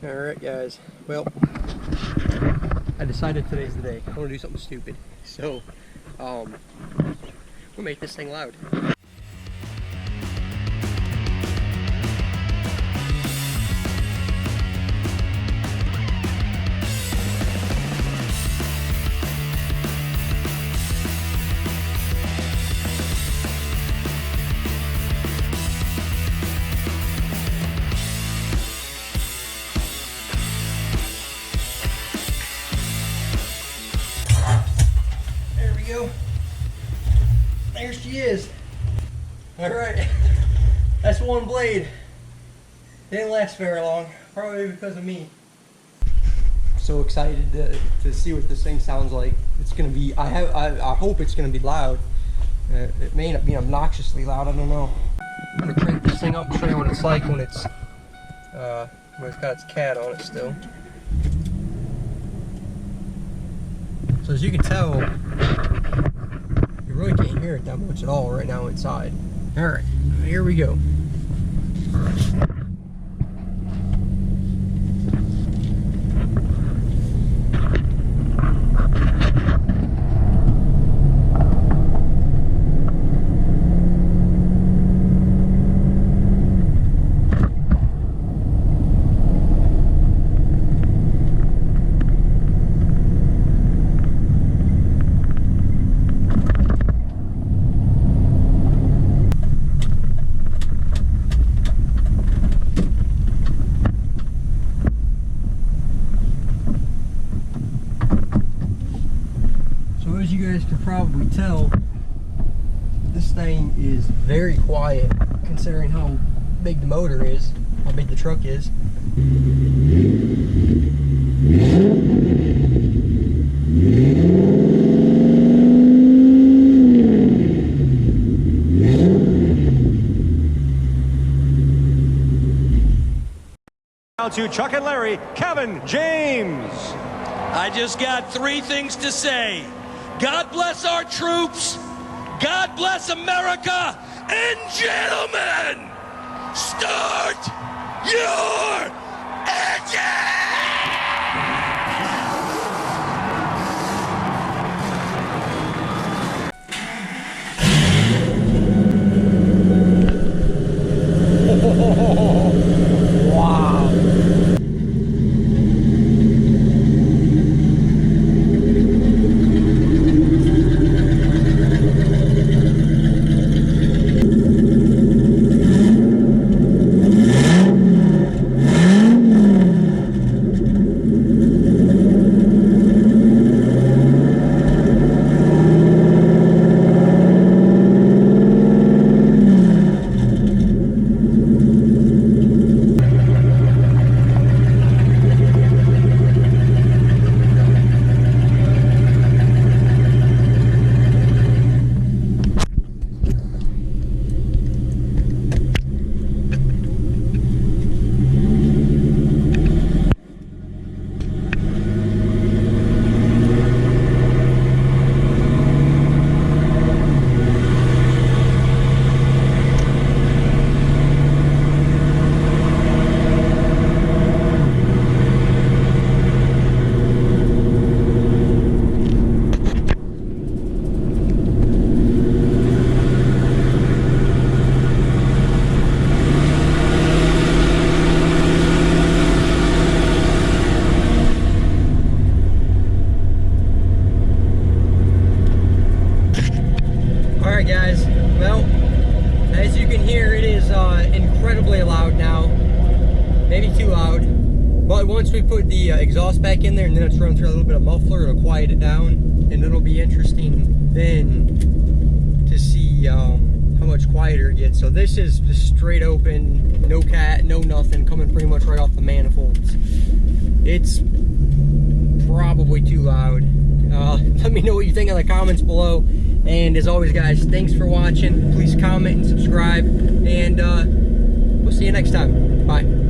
Alright guys, well, I decided today's the day. I want to do something stupid. So, we'll make this thing loud. Go. There she is. Alright, that's one blade. Didn't last very long, probably because of me. So excited to see what this thing sounds like. It's gonna be, I hope it's gonna be loud. It may not be obnoxiously loud, I don't know. I'm gonna crank this thing up and show you what it's like when it's got its cat on it still. So as you can tell, you really can't hear it that much at all right now inside. Alright, here we go. As you guys can probably tell, this thing is very quiet considering how big the motor is, how big the truck is. Now to Chuck and Larry, Kevin James. I just got three things to say. God bless our troops, God bless America, and gentlemen, start your engine! Wow. Alright guys, well, as you can hear, it is incredibly loud now. Maybe too loud. But once we put the exhaust back in there and then it's run through a little bit of muffler, it'll quiet it down. And it'll be interesting then to see how much quieter it gets. So this is just straight open, no cat, no nothing, coming pretty much right off the manifolds. It's probably too loud. Let me know what you think in the comments below. And as always guys, thanks for watching. Please comment and subscribe, and we'll see you next time. Bye.